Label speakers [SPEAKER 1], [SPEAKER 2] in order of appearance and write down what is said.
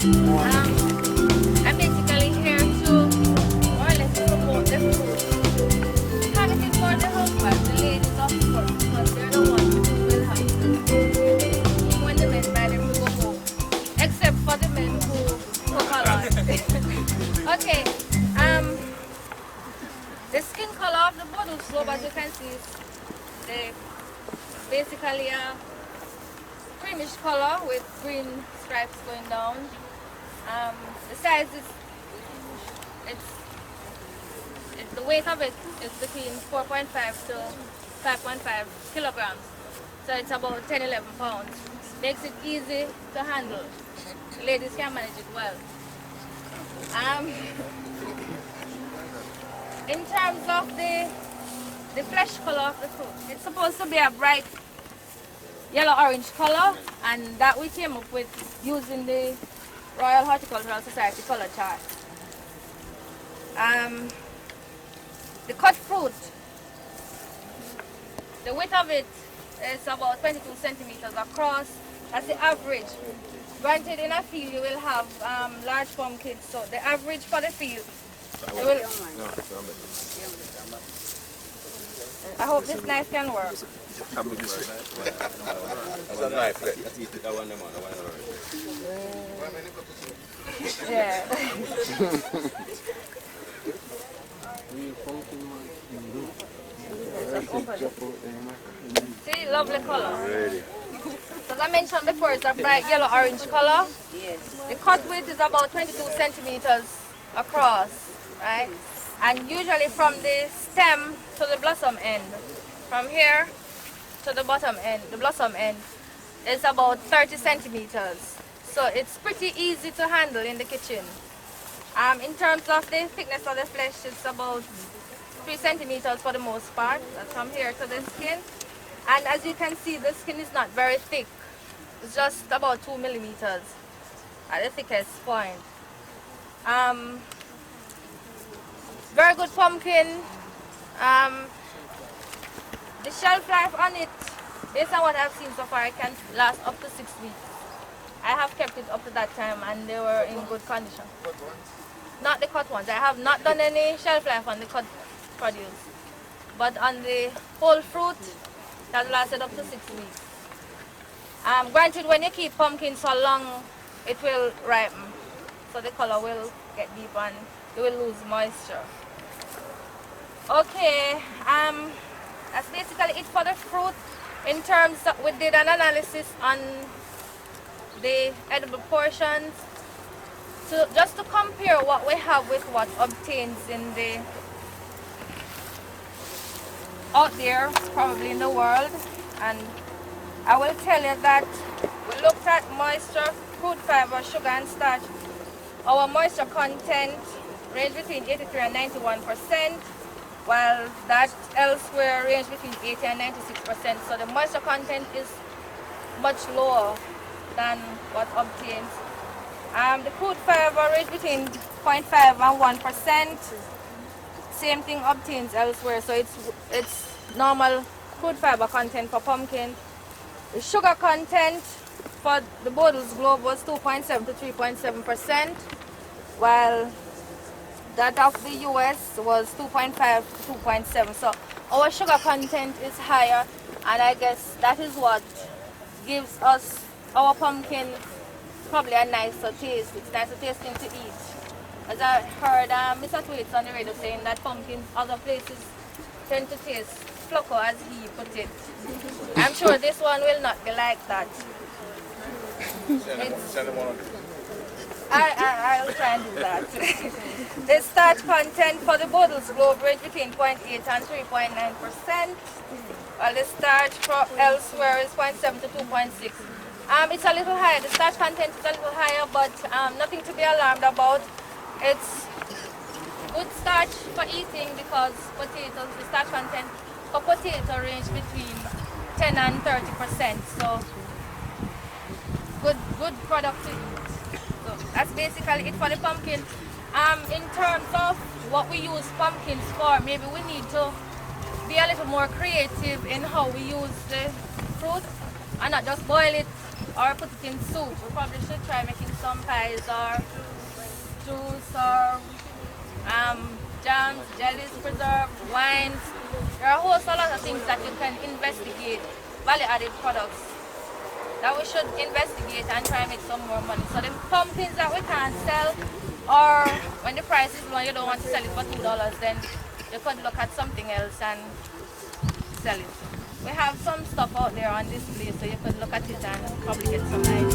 [SPEAKER 1] I'm basically here to more or less promote the food. Kind of for the husband, the ladies of course, because they're the ones who will have to eat when the men buy them to go home. Except for the men who cook a lot. Okay. The skin color of the bottle slope, as you can see, is basically a creamish color with green stripes going down. The size is, the weight of it is between 4.5 to 5.5 kilograms. So it's about 10-11 pounds. Makes it easy to handle. Ladies can manage it well. In terms of the flesh color of the fruit, it's supposed to be a bright yellow-orange color, and that we came up with using the Royal Horticultural Society color chart. The cut fruit, the width of it is about 22 centimeters across. That's the average. Granted, in a field you will have large pumpkins, so the average for the field, I hope this knife can work. Yeah. See, lovely color. As I mentioned before, it's a bright yellow-orange color. Yes. The cut width is about 22 centimeters across, right? And usually from the stem to the blossom end, from here to the bottom end, the blossom end, is about 30 centimeters. So it's pretty easy to handle in the kitchen. In terms of the thickness of the flesh, it's about 3 centimeters for the most part. That's from here to the skin. And as you can see, the skin is not very thick. It's just about 2 millimeters at the thickest point. Very good pumpkin. The shelf life on it, based on what I've seen so far, it can last up to 6 weeks. I have kept it up to that time and they were in good condition. Not the cut ones. I have not done any shelf life on the cut produce. But on the whole fruit, that lasted up to 6 weeks. Granted, when you keep pumpkins for long, it will ripen. So the color will get deep and you will lose moisture. Okay, that's basically it for the fruit. In terms of, we did an analysis on the edible portions. So just to compare what we have with what obtains in the out there, probably in the world, and I will tell you that we looked at moisture, fruit fiber, sugar and starch. Our moisture content range between 83 and 91%, while that elsewhere range between 80 and 96%. So the moisture content is much lower than what obtains. The fruit fiber range between 0.5 and 1%. Same thing obtains elsewhere, so it's normal fruit fiber content for pumpkin. The sugar content for the Bottles Globe was 2.7 to 3.7%, while that of the US was 2.5 to 2.7. So our sugar content is higher, and I guess that is what gives us our pumpkin probably a nicer taste. It's nicer tasting to eat. As I heard Mr. Twaits on the radio saying that pumpkins other places tend to taste flucko, as he put it. I'm sure this one will not be like that. I'll try and do that. The starch content for the Bottles Globe range between 0.8 and 3.9%, while the starch for elsewhere is 0.7 to 2.6. It's a little higher. The starch content is a little higher, but nothing to be alarmed about. It's good starch for eating because potatoes, the starch content for potato range between 10 and 30%. So good product to eat. So that's basically it for the pumpkin. In terms of what we use pumpkins for, maybe we need to be a little more creative in how we use the fruit and not just boil it or put it in soup. We probably should try making some pie pies or juice or jams, jellies, preserve, wines. There are a whole lot of things that you can investigate, value-added products that we should investigate and try and make some more money. So the pumpkins that we can't sell, or when the price is low, you don't want to sell it for $2, then you could look at something else and sell it. We have some stuff out there on display, so you could look at it and probably get some ideas.